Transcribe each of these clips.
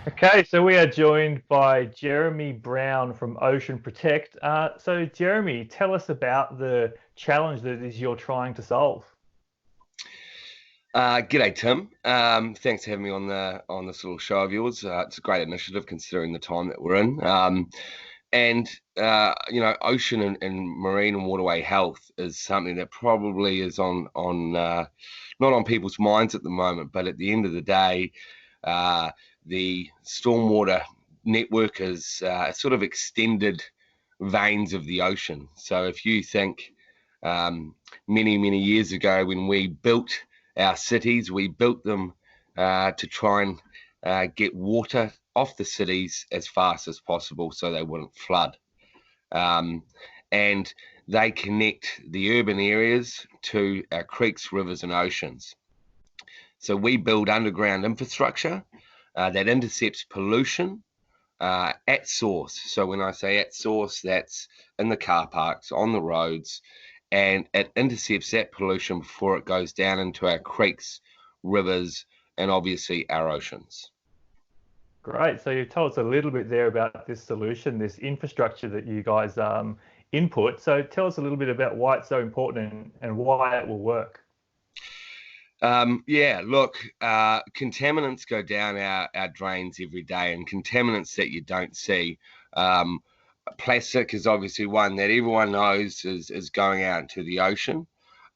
Okay, so we are joined by Jeremy Brown from Ocean Protect. So, Jeremy, tell us about the challenge that is you're trying to solve. G'day, Tim. Thanks for having me on this little show of yours. It's a great initiative considering the time that we're in. And ocean and marine and waterway health is something that probably is on not on people's minds at the moment. But at the end of the day, uh, the stormwater network is sort of extended veins of the ocean. So if you think many years ago when we built our cities, we built them to try and get water off the cities as fast as possible so they wouldn't flood. Um, and they connect the urban areas to our creeks, rivers, and oceans. So we build underground infrastructure that intercepts pollution at source. So when I say at source, that's in the car parks, on the roads, and it intercepts that pollution before it goes down into our creeks, rivers, and obviously our oceans. Great. So, you've told us a little bit there about this solution, this infrastructure that you guys input. So, tell us a little bit about why it's so important and why it will work. Yeah, look, contaminants go down our drains every day, and contaminants that you don't see. Um, Plastic is obviously one that everyone knows is going out into the ocean.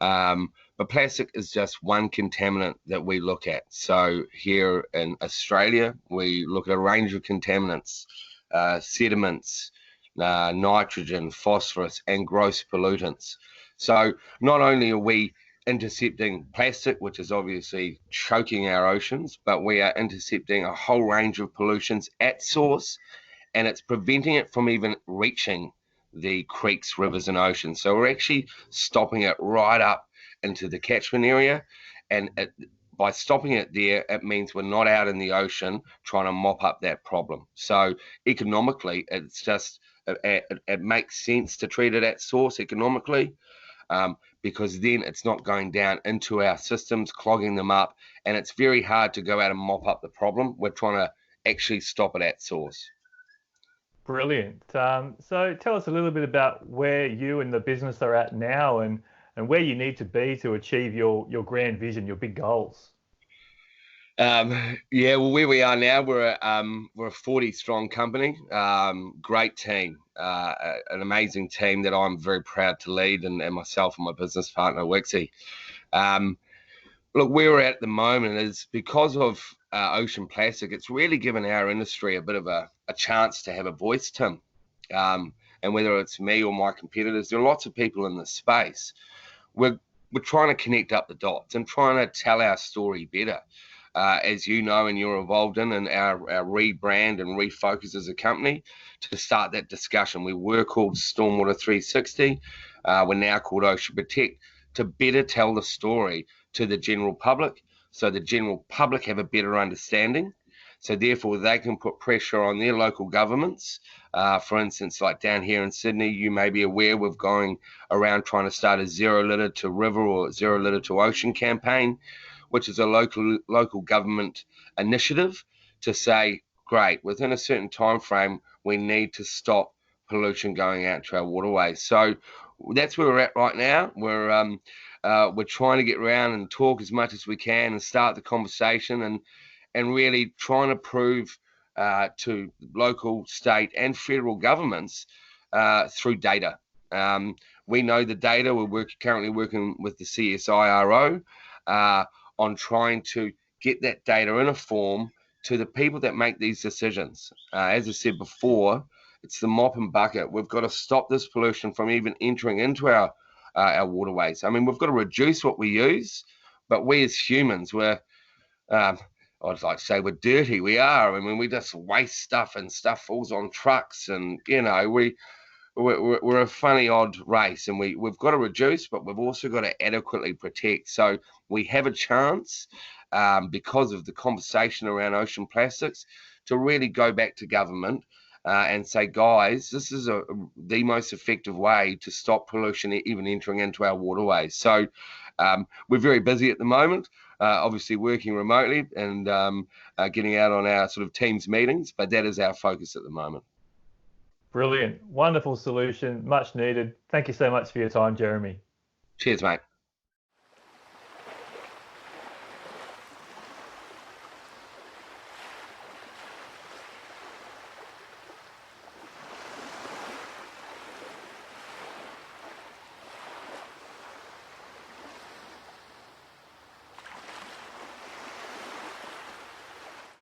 But plastic is just one contaminant that we look at. So here in Australia, we look at a range of contaminants, sediments, nitrogen, phosphorus, and gross pollutants. So not only are we intercepting plastic, which is obviously choking our oceans, but we are intercepting a whole range of pollutions at source, and it's preventing it from even reaching the creeks, rivers, and oceans. So we're actually stopping it right up into the catchment area, and by stopping it there, it means we're not out in the ocean trying to mop up that problem. So economically, it makes sense to treat it at source economically, because then it's not going down into our systems, clogging them up, and it's very hard to go out and mop up the problem. We're trying to actually stop it at source. Brilliant. So, tell us a little bit about where you and the business are at now and where you need to be to achieve your grand vision, your big goals. Yeah, well, where we are now, we're a 40 strong company. Great team, an amazing team that I'm very proud to lead, and myself and my business partner Wixie. Um, Look, where we're at the moment is because of Ocean Plastic. It's really given our industry a bit of a chance to have a voice, Tim. And whether it's me or my competitors, there are lots of people in this space. We're we're trying to connect up the dots and trying to tell our story better. As you know, and you're involved in our rebrand and refocus as a company to start that discussion. We were called Stormwater 360. We're now called Ocean Protect to better tell the story to the general public so the general public have a better understanding. So therefore, they can put pressure on their local governments. For instance, like down here in Sydney, you may be aware we're going around trying to start a zero litter to river or zero litter to ocean campaign, which is a local government initiative to say, great, within a certain time frame, we need to stop pollution going out to our waterways. So that's where we're at right now. We're trying to get around and talk as much as we can and start the conversation and really trying to prove to local, state, and federal governments through data. Um, we know the data. Currently working with the CSIRO uh, on trying to get that data in a form to the people that make these decisions. As I said before, it's the mop and bucket. We've got to stop this pollution from even entering into our waterways. I mean, we've got to reduce what we use, but we as humans, um, I'd like to say we're dirty. We are. I mean, we just waste stuff and stuff falls on trucks, and we're a funny odd race, and we've got to reduce, but we've also got to adequately protect. So we have a chance, because of the conversation around ocean plastics, to really go back to government and say, guys, this is the most effective way to stop pollution even entering into our waterways. So we're very busy at the moment. obviously working remotely and getting out on our sort of Teams meetings, but that is our focus at the moment. Brilliant. Wonderful solution. Much needed. Thank you so much for your time, Jeremy. Cheers, mate.